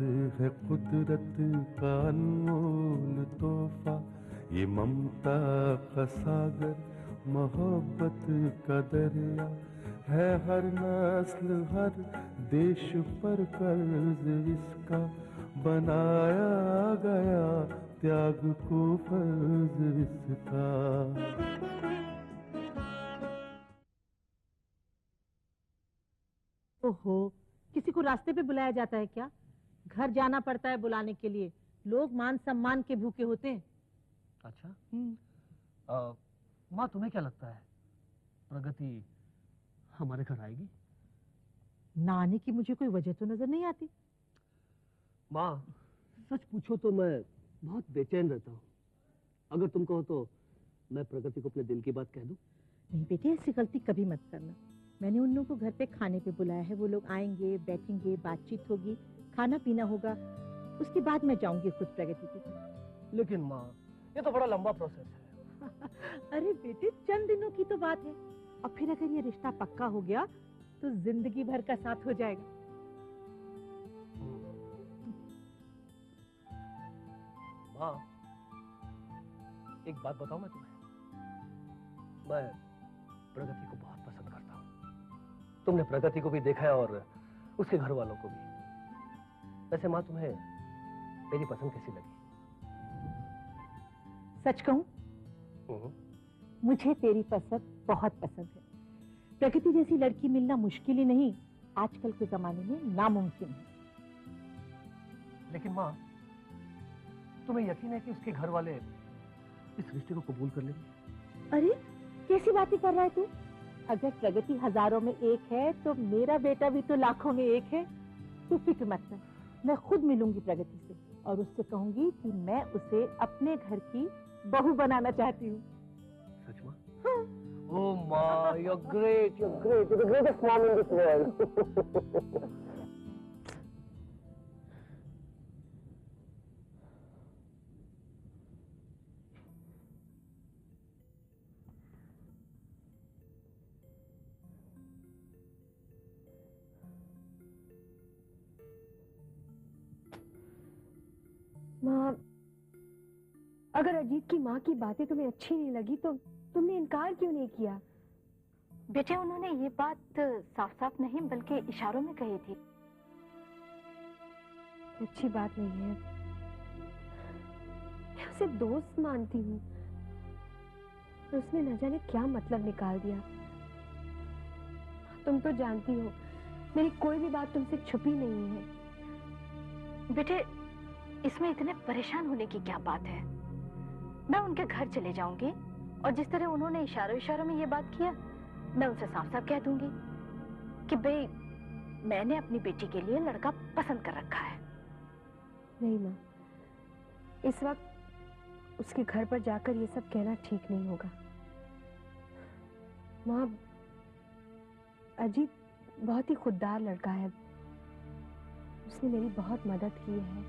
है कुदरत का अनमोल तोहफा, ये ममता का सागर, मोहब्बत का दरिया है। हर नस्ल हर देश पर कर्ज इसका, बनाया गया त्याग को फर्ज इसका। ओहो, किसी को रास्ते पे बुलाया जाता है क्या? घर जाना पड़ता है बुलाने के लिए। लोग मान सम्मान के भूखे होते हैं। अच्छा, माँ तुम्हें क्या लगता है प्रगति हमारे घर आएगी? ना आने की मुझे कोई वजह तो नजर नहीं आती। माँ, सच पूछो तो मैं बहुत बेचैन रहता हूँ। अगर तुम कहो तो मैं प्रगति को अपने दिल की बात कह दूं? नहीं बेटे, ऐसी गलती कभी मत करना। मैंने उन लोगों को घर पे खाने पे बुलाया है। वो लोग आएंगे, बैठेंगे, बातचीत होगी, खाना पीना होगा। उसके बाद मैं जाऊंगी खुद प्रगति के घर। लेकिन माँ, ये तो बड़ा लंबा प्रोसेस है। अरे बेटे, चंद दिनों की तो बात है। और फिर अगर ये रिश्ता पक्का हो गया तो जिंदगी भर का साथ हो जाएगा। माँ, एक बात बताऊं मैं तुम्हें, मैं प्रगति को बहुत पसंद करता हूँ। तुमने प्रगति को भी देखा है और उसके घर वालों को भी। वैसे माँ, तुम्हें मेरी पसंद कैसी लगी? सच कहूं, मुझे तेरी पसंद बहुत पसंद है। प्रगति जैसी लड़की मिलना मुश्किल ही नहीं, आजकल के जमाने में नामुमकिन है। लेकिन माँ, तुम्हें यकीन है कि उसके घर वाले इस रिश्ते को कबूल कर लेंगे? अरे कैसी बातें कर रहा है तू? अगर प्रगति हजारों में एक है तो मेरा बेटा भी तो लाखों में एक है। तू फिक्र मत कर, मैं खुद मिलूंगी प्रगति से और उससे कहूंगी कि मैं उसे अपने घर की बहू बनाना चाहती हूँ। सच माँ? हाँ। Oh माँ, you're great, you're great, you're the greatest mom in this world. माँ, अगर अजीत की माँ की बातें तुम्हें अच्छी नहीं लगी तो तुमने इनकार क्यों नहीं किया? बेटे, उन्होंने ये बात साफ साफ नहीं बल्कि इशारों में कही थी। अच्छी बात नहीं है। मैं उसे दोस्त मानती हूँ और उसने न जाने क्या मतलब निकाल दिया। तुम तो जानती हो मेरी कोई भी बात तुमसे छुपी नहीं है। बेटे, इसमें इतने परेशान होने की क्या बात है? मैं उनके घर चले जाऊंगी और जिस तरह उन्होंने इशारों में ये बात किया, मैं उनसे साफ साफ कह दूंगी कि भाई मैंने अपनी बेटी के लिए लड़का पसंद कर रखा है। नहीं माँ, इस वक्त उसके घर पर जाकर ये सब कहना ठीक नहीं होगा। माँ, अजीत बहुत ही खुददार लड़का है। उसने मेरी बहुत मदद की है।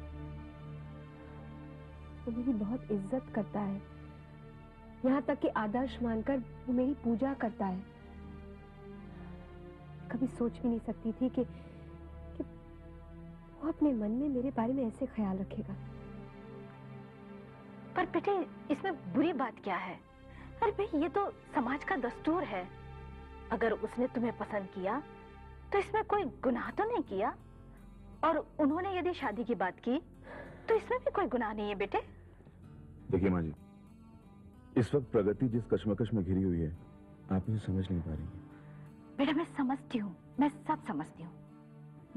वो मेरी बहुत इज्जत करता है, यहाँ तक कि आदर्श मानकर वो मेरी पूजा करता है। कभी सोच भी नहीं सकती थी कि वो अपने मन में मेरे बारे में ऐसे ख्याल रखेगा। पर बेटे, इसमें बुरी बात क्या है? अरे भाई, ये तो समाज का दस्तूर है। अगर उसने तुम्हें पसंद किया तो इसमें कोई गुनाह तो नहीं किया, और उन्होंने यदि शादी की बात की तो इसमें भी कोई गुनाह नहीं है बेटे। देखिए माँ जी, इस वक्त प्रगति जिस कश्मकश में घिरी हुई है, आप इसे समझ नहीं पा रही हैं। बेटा, मैं समझती हूँ, मैं सब समझती हूँ,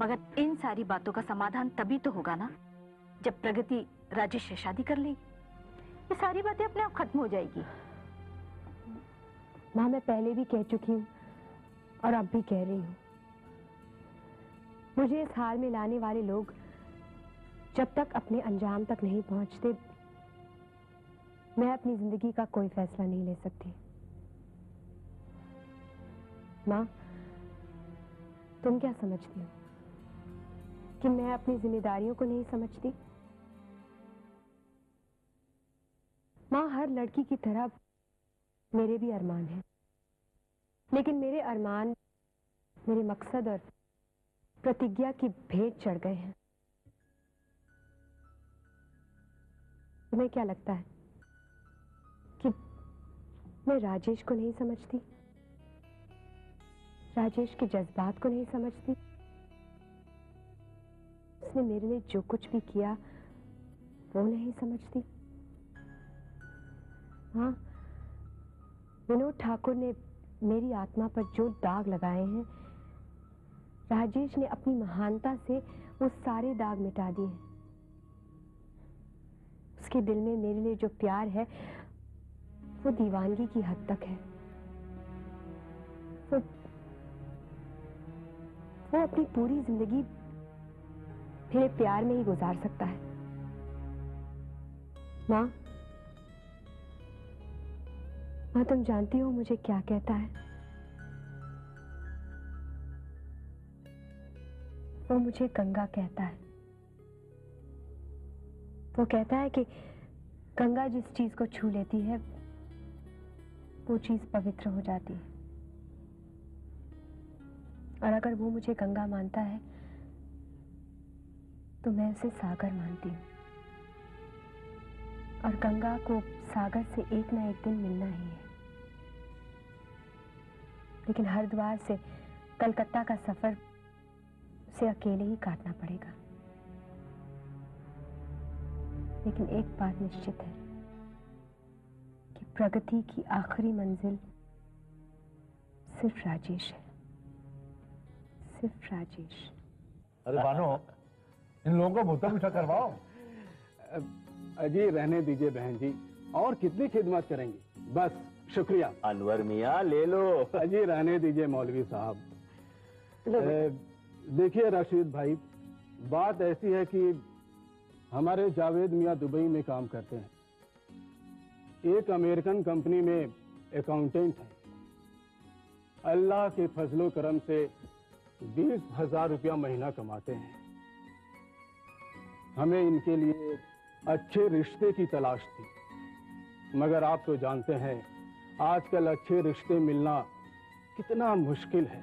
मगर इन सारी बातों का समाधान तभी तो होगा ना जब प्रगति राजेश से शादी कर लेगी। ये सारी बातें अपने आप खत्म हो जाएगी। माँ, मैं पहले भी कह चुकी हूँ और अब भी कह रही हूँ, मुझे इस हाल में लाने वाले लोग जब तक अपने अंजाम तक नहीं पहुंचते, मैं अपनी जिंदगी का कोई फैसला नहीं ले सकती। माँ, तुम क्या समझती हो कि मैं अपनी जिम्मेदारियों को नहीं समझती? माँ, हर लड़की की तरह मेरे भी अरमान हैं, लेकिन मेरे अरमान मेरे मकसद और प्रतिज्ञा की भेंट चढ़ गए हैं। तुम्हें क्या लगता है कि मैं राजेश को नहीं समझती, राजेश के जज्बात को नहीं समझती? उसने मेरे लिए जो कुछ भी किया वो नहीं समझती? हाँ, विनोद ठाकुर ने मेरी आत्मा पर जो दाग लगाए हैं, राजेश ने अपनी महानता से वो सारे दाग मिटा दिए। उसके दिल में मेरे लिए जो प्यार है वो दीवानगी की हद तक है। वो अपनी पूरी जिंदगी मेरे प्यार में ही गुजार सकता है। माँ, तुम जानती हो मुझे क्या कहता है? वो मुझे गंगा कहता है। वो कहता है कि गंगा जिस चीज को छू लेती है वो चीज पवित्र हो जाती है। और अगर वो मुझे गंगा मानता है तो मैं उसे सागर मानती हूँ। और गंगा को सागर से एक ना एक दिन मिलना ही है। लेकिन हरिद्वार से कलकत्ता का सफर उसे अकेले ही काटना पड़ेगा। लेकिन एक बात निश्चित है कि प्रगति की आखिरी मंजिल सिर्फ राजेश है, सिर्फ राजेश। अरे बानो, इन लोगों को मुद्दा मीठा करवाओ। अजी रहने दीजिए बहन जी, और कितनी खिदमत करेंगी, बस शुक्रिया। अनवर मियाँ ले लो। अजी रहने दीजिए मौलवी साहब। देखिए रशीद भाई, बात ऐसी है कि हमारे जावेद मियाँ दुबई में काम करते हैं, एक अमेरिकन कंपनी में अकाउंटेंट हैं। अल्लाह के फजलो करम से 20,000 रुपया महीना कमाते हैं। हमें इनके लिए अच्छे रिश्ते की तलाश थी, मगर आप तो जानते हैं आजकल अच्छे रिश्ते मिलना कितना मुश्किल है।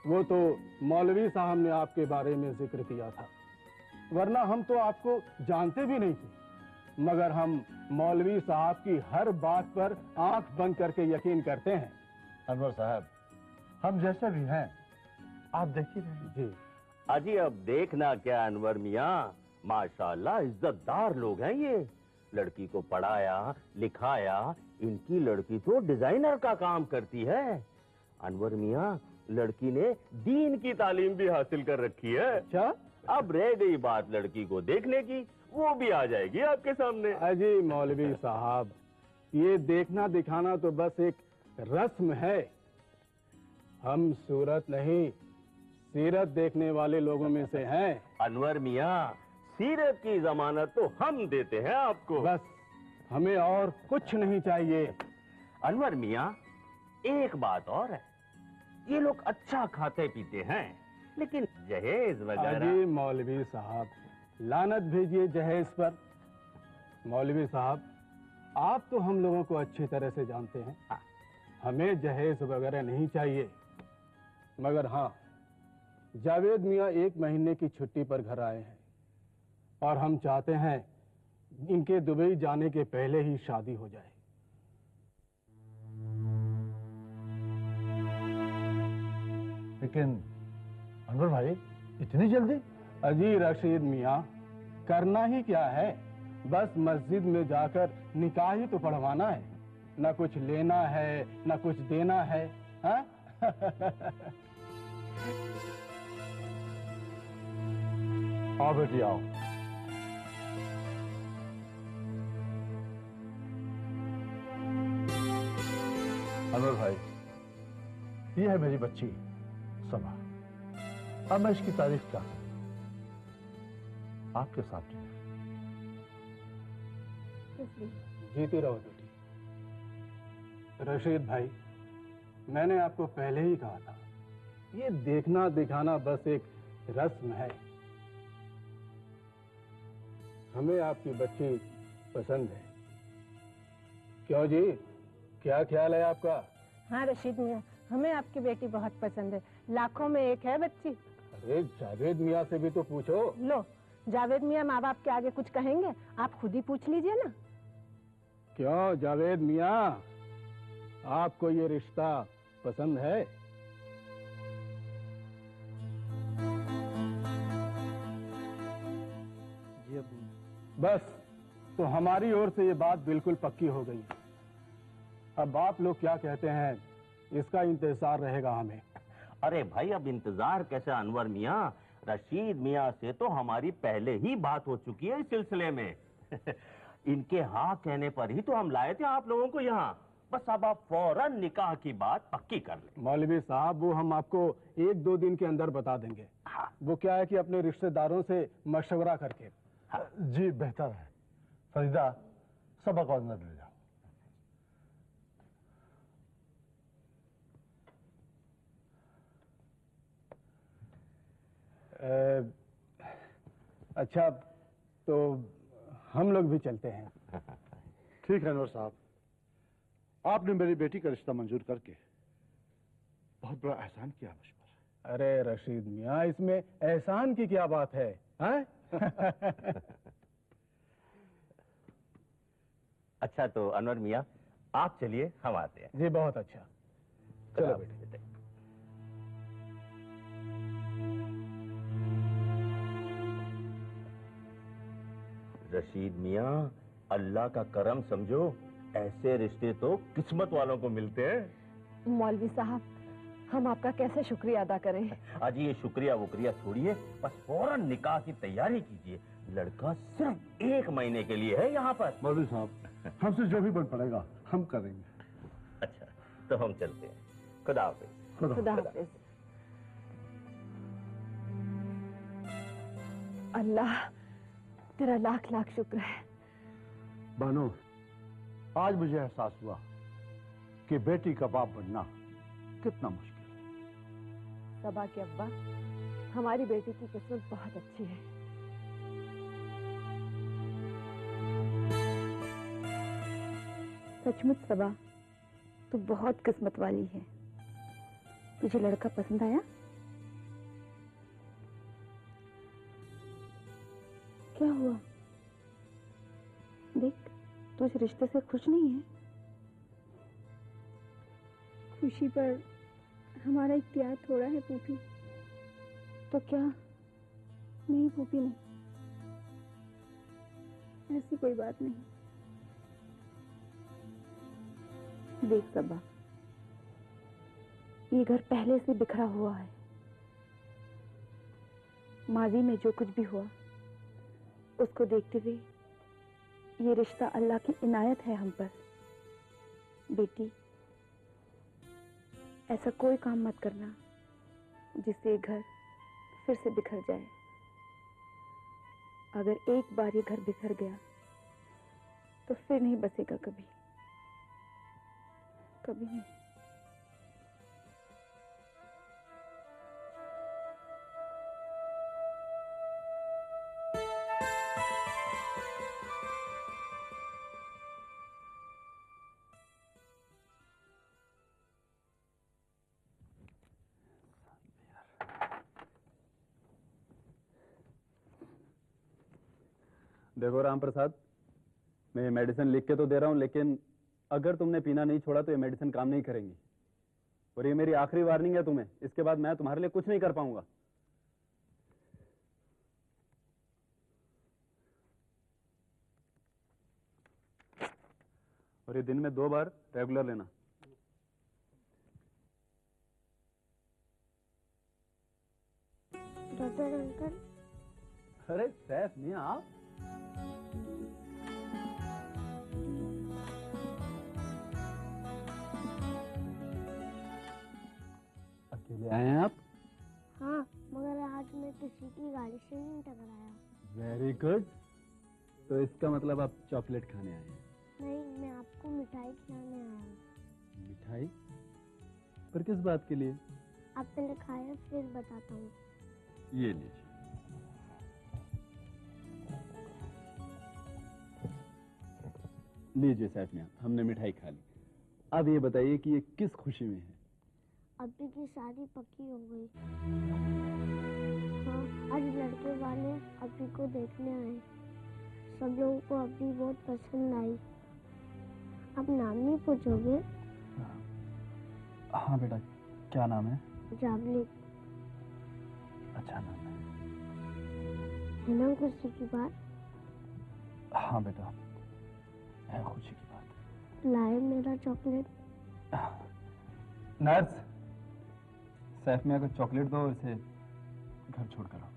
वो तो मौलवी साहब ने आपके बारे में जिक्र किया था, वरना हम तो आपको जानते भी नहीं थे। मगर हम मौलवी साहब की हर बात पर आंख बंद करके यकीन करते हैं। अनवर साहब, हम जैसे भी हैं आप देख ही रहे हैं। जी अजी अब देखना क्या अनवर मियाँ, माशाल्लाह इज्जतदार लोग हैं ये। लड़की को पढ़ाया लिखाया, इनकी लड़की तो डिजाइनर का काम करती है। अनवर मियाँ, लड़की ने दीन की तालीम भी हासिल कर रखी है। अच्छा, अब रह गई बात लड़की को देखने की, वो भी आ जाएगी आपके सामने। अजी मौलवी साहब, ये देखना दिखाना तो बस एक रस्म है। हम सूरत नहीं सीरत देखने वाले लोगों में से हैं। अनवर मियाँ, सीरत की जमानत तो हम देते हैं आपको। बस हमें और कुछ नहीं चाहिए। अनवर मियाँ, एक बात और है, ये लोग अच्छा खाते पीते हैं, लेकिन जहेज वगैरह। अजी मौलवी साहब, लानत भेजिए जहेज पर। मौलवी साहब, आप तो हम लोगों को अच्छी तरह से जानते हैं, हमें जहेज वगैरह नहीं चाहिए। मगर हाँ, जावेद मियाँ 1 महीने की छुट्टी पर घर आए हैं और हम चाहते हैं इनके दुबई जाने के पहले ही शादी हो जाए। लेकिन अनवर भाई, इतनी जल्दी? अजी रशीद मियाँ, करना ही क्या है, बस मस्जिद में जाकर निकाह ही तो पढ़वाना है। ना कुछ लेना है ना कुछ देना है। हाँ? आओ बेटी आओ। अनवर भाई, ये है मेरी बच्ची समा। अब मैं इसकी तारीफ क्या करूं, आपके सामने। जीती रहो बेटी। रशीद भाई, मैंने आपको पहले ही कहा था, ये देखना दिखाना बस एक रस्म है। हमें आपकी बच्ची पसंद है। क्यों जी, क्या ख्याल है आपका? हाँ रशीद मियाँ, हमें आपकी बेटी बहुत पसंद है, लाखों में एक है बच्ची। अरे जावेद मियाँ से भी तो पूछो। लो, जावेद मियाँ माँ बाप के आगे कुछ कहेंगे? आप खुद ही पूछ लीजिए ना। क्यों जावेद मियाँ, आपको ये रिश्ता पसंद है? जी अब्बू। बस, तो हमारी ओर से ये बात बिल्कुल पक्की हो गई। अब आप लोग क्या कहते हैं, इसका इंतजार रहेगा हमें। अरे भाई, अब इंतजार कैसे अनवर मियाँ? रशीद मियाँ से तो हमारी पहले ही बात हो चुकी है इस सिलसिले में। इनके हाँ कहने पर ही तो हम लाए थे आप लोगों को यहाँ। बस अब आप फौरन निकाह की बात पक्की कर लें। मौलवी साहब, वो हम आपको 1-2 दिन के अंदर बता देंगे। हाँ। वो क्या है कि अपने रिश्तेदारों से मशवरा करके। हाँ। जी बेहतर है। फरीदा, सबक और नजर ले जाओ। अच्छा, तो हम लोग भी चलते हैं। ठीक है अनवर साहब, आपने मेरी बेटी का रिश्ता मंजूर करके बहुत बड़ा एहसान किया मुझ पर। अरे रशीद मियाँ, इसमें एहसान की क्या बात है, हैं? अच्छा, तो अनवर मियाँ आप चलिए, हम आते हैं। जी बहुत अच्छा। चलो बेटे। रशीद मियाँ, अल्लाह का करम समझो, ऐसे रिश्ते तो किस्मत वालों को मिलते हैं। मौलवी साहब, हम आपका कैसे शुक्रिया अदा करें? आज ये शुक्रिया वुक्रिया छोड़िए, बस फौरन निकाह की तैयारी कीजिए। लड़का सिर्फ 1 महीने के लिए है यहाँ पर। मौलवी साहब, हमसे जो भी बन पड़ेगा हम करेंगे। अच्छा, तो हम चलते हैं। खुदा हाफिज। खुदा हाफिज। अल्लाह तेरा लाख लाख शुक्र है। बानो, आज मुझे एहसास हुआ कि बेटी का बाप बनना कितना मुश्किल है। सबा के अब्बा, हमारी बेटी की किस्मत बहुत अच्छी है। सचमुच सबा, तू बहुत किस्मत वाली है। तुझे लड़का पसंद आया? क्या हुआ? देख, तू इस रिश्ते से खुश नहीं है। खुशी पर हमारा इख्तियार थोड़ा है फूफी। तो क्या? नहीं फूफी, नहीं, ऐसी कोई बात नहीं। देख सबा, ये घर पहले से बिखरा हुआ है। माजी में जो कुछ भी हुआ उसको देखते हुए ये रिश्ता अल्लाह की इनायत है हम पर। बेटी, ऐसा कोई काम मत करना जिससे ये घर फिर से बिखर जाए। अगर एक बार ये घर बिखर गया तो फिर नहीं बसेगा कभी, कभी नहीं। देखो राम प्रसाद, मैं ये मेडिसिन लिख के तो दे रहा हूँ, लेकिन अगर तुमने पीना नहीं छोड़ा तो ये मेडिसिन काम नहीं करेंगी। और ये मेरी आखिरी वार्निंग है तुम्हें। इसके बाद मैं तुम्हारे लिए कुछ नहीं कर पाऊंगा। और ये दिन में 2 बार रेगुलर लेना। Doctor uncle. अरे सैफ मियां, आप अकेले आए हैं? आप? हाँ, मगर आज मैं किसी की गाड़ी से नहीं टकराया। Very good. तो इसका मतलब आप चॉकलेट खाने आए हैं? नहीं, मैं आपको मिठाई खिलाने आया हूँ। मिठाई? पर किस बात के लिए? आप पहले खाए फिर बताता हूँ। ये लीजिए। लीजिए सैफ मियां, हमने मिठाई खा ली। अब ये बताइए कि ये किस खुशी में है? अभी की शादी पक्की हो गई। हाँ। आज लड़के वाले अभी को देखने आए। सब लोगों को अभी बहुत पसंद आई। अब नाम नहीं पूछोगे? हाँ बेटा, क्या नाम है? जावलिक। अच्छा नाम है ना खुशी की बात? है। हाँ बेटा, है खुशी की बात। लाए मेरा चॉकलेट। नर्स, सैफ मियां को चॉकलेट दो और इसे घर छोड़ कर आओ।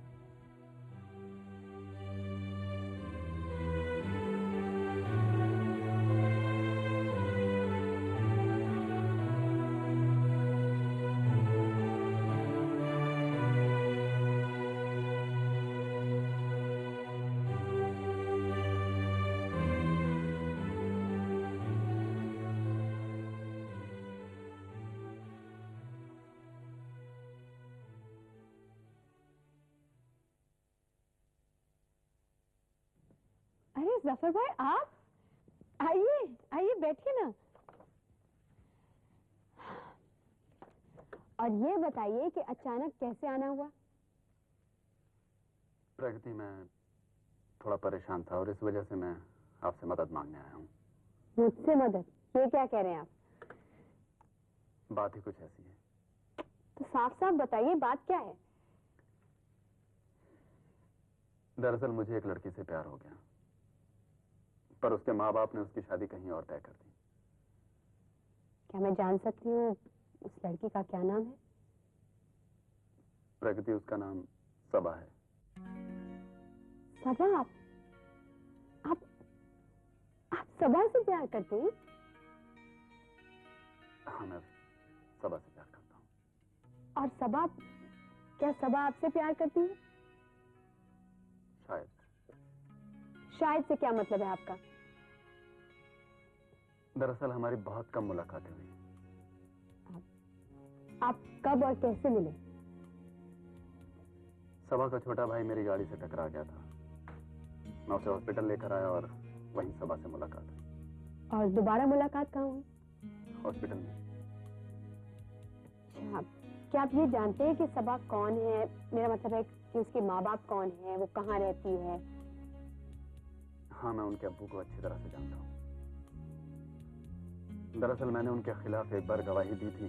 अरे जफर भाई, आप आइए आइए, बैठिए ना। और ये बताइए कि अचानक कैसे आना हुआ? प्रगति, मैं थोड़ा परेशान था और इस वजह से मैं आपसे मदद मांगने आया हूँ। मुझसे मदद? ये क्या कह रहे हैं आप? बात ही कुछ ऐसी है। तो साफ साफ बताइए, बात क्या है? दरअसल मुझे एक लड़की से प्यार हो गया, पर उसके माँ बाप ने उसकी शादी कहीं और तय कर दी। क्या मैं जान सकती हूँ उस लड़की का क्या नाम है? प्रगति, उसका नाम सबा है। सबा? आप सबा से प्यार करते हैं? हाँ, मैं सबा से प्यार करता हूँ। और सबा, क्या सबा आपसे प्यार करती है? शायद। शायद से क्या मतलब है आपका? दरअसल हमारी बहुत कम मुलाकातें हुई। आप कब और कैसे मिले? सबा का छोटा भाई मेरी गाड़ी से टकरा गया था। मैं उसे हॉस्पिटल लेकर आया और वहीं सबा से मुलाकात हुई। और दोबारा मुलाकात कहाँ हुई? हॉस्पिटल में। अच्छा, क्या आप ये जानते हैं कि सबा कौन है? मेरा मतलब है कि उसके माँ बाप कौन है, वो कहाँ रहती है? हाँ, मैं उनके अब्बू को अच्छी तरह से जानता हूँ। दरअसल मैंने उनके खिलाफ एक बार गवाही दी थी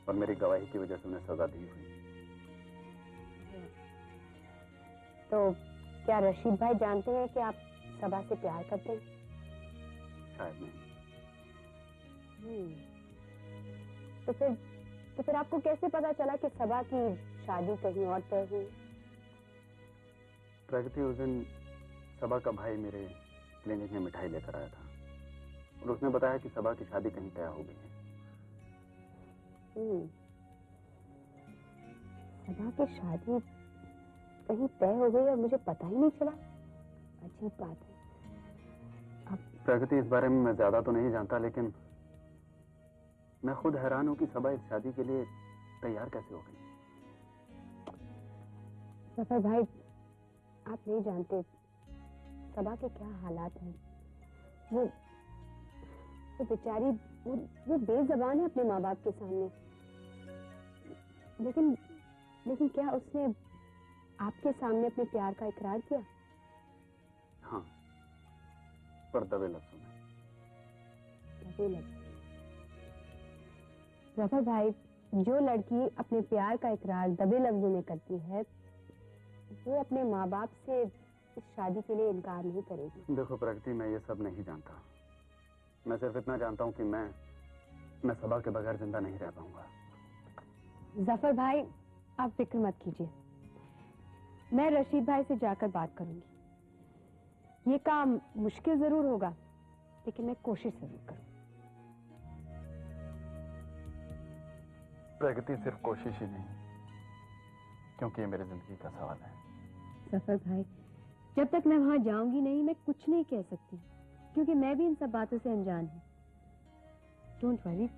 और मेरी गवाही की वजह से उन्हें सजा दी हुई। तो क्या रशीद भाई जानते हैं कि आप सबा से प्यार करते हैं? शायद नहीं। तो फिर आपको कैसे पता चला कि सबा की शादी कहीं और तय हुई? प्रगति, उस दिन सबा का भाई मेरे क्लिनिक में मिठाई लेकर आया था और उसने बताया कि सबा की शादी कहीं तय हो गई है। सबा की शादी कहीं तय हो गई और मुझे पता ही नहीं चला। अजीब बात है। प्रगति, इस बारे में मैं ज्यादा तो नहीं जानता, लेकिन मैं खुद हैरान हूं कि सबा इस शादी के लिए तैयार कैसे हो गई। जफर भाई, आप नहीं जानते सबा के क्या हालात हैं। वो बेचारी, वो बेज़बान है अपने माँ बाप के सामने। लेकिन क्या उसने आपके सामने अपने प्यार का इकरार किया? हाँ, पर दबे लफ्जों में। दबे लफ्ज? जफर भाई, जो लड़की अपने प्यार का इकरार दबे लफ्जों में करती है, वो अपने माँ बाप से इस शादी के लिए इनकार नहीं करेगी। देखो प्रगति, मैं ये सब नहीं जानता। मैं सिर्फ इतना जानता हूँ कि मैं सबा के बगैर जिंदा नहीं रह पाऊंगा। जफर भाई, आप फिक्र मत कीजिए, मैं रशीद भाई से जाकर बात करूंगी। ये काम मुश्किल जरूर होगा, लेकिन मैं कोशिश जरूर करूंगी। प्रगति, सिर्फ कोशिश ही नहीं, क्योंकि ये मेरी जिंदगी का सवाल है। जफर भाई, जब तक मैं वहां जाऊंगी नहीं, मैं कुछ नहीं कह सकती, क्योंकि मैं भी इन सब बातों से अनजान हूँ। डोंट वरी,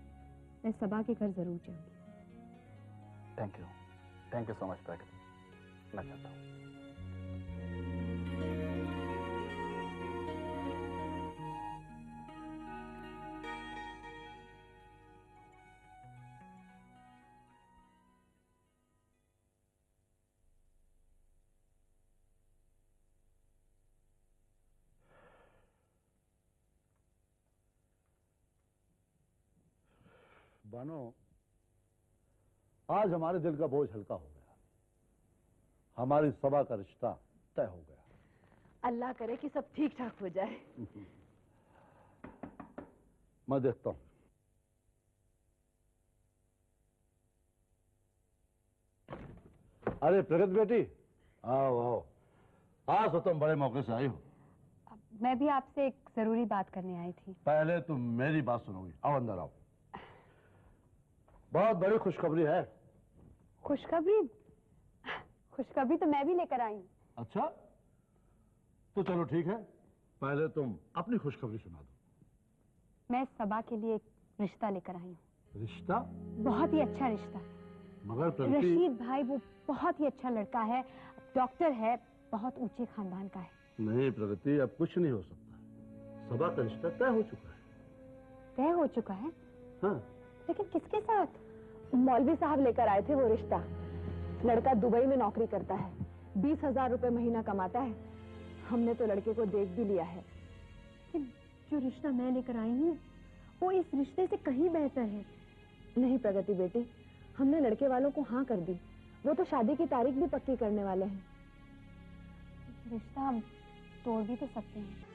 मैं सबा के घर जरूर जाऊंगी। थैंक यू सो मच प्रगति। मैं चलता हूँ। बानो, आज हमारे दिल का बोझ हल्का हो गया। हमारी सबा का रिश्ता तय हो गया। अल्लाह करे कि सब ठीक ठाक हो जाए। मैं देखता हूं। अरे प्रगति बेटी, आओ आओ। आज तो तुम बड़े मौके से आई हो। मैं भी आपसे एक जरूरी बात करने आई थी। पहले तुम मेरी बात सुनोगी। आओ अंदर आओ। बहुत बड़ी खुशखबरी है। खुशखबरी? खुशखबरी तो मैं भी लेकर आई हूँ। अच्छा, तो चलो ठीक है, पहले तुम अपनी खुशखबरी सुना दो। मैं सबा के लिए एक रिश्ता लेकर आई हूँ। रिश्ता? बहुत ही अच्छा रिश्ता। मगर प्रगति... रशीद भाई वो बहुत ही अच्छा लड़का है, डॉक्टर है, बहुत ऊंचे खानदान का है। नहीं प्रगति, अब कुछ नहीं हो सकता। सबा का रिश्ता तय हो चुका है। तय हो चुका है? हाँ। लेकिन किसके साथ? मौलवी साहब लेकर आए थे वो रिश्ता। लड़का दुबई में नौकरी करता है, 20,000 रुपए महीना कमाता है। हमने तो लड़के को देख भी लिया है, लेकिन जो रिश्ता मैं लेकर आई हूँ वो इस रिश्ते से कहीं बेहतर है। नहीं प्रगति बेटी, हमने लड़के वालों को हाँ कर दी। वो तो शादी की तारीख भी पक्की करने वाले हैं। रिश्ता हम तोड़ भी तो सकते हैं।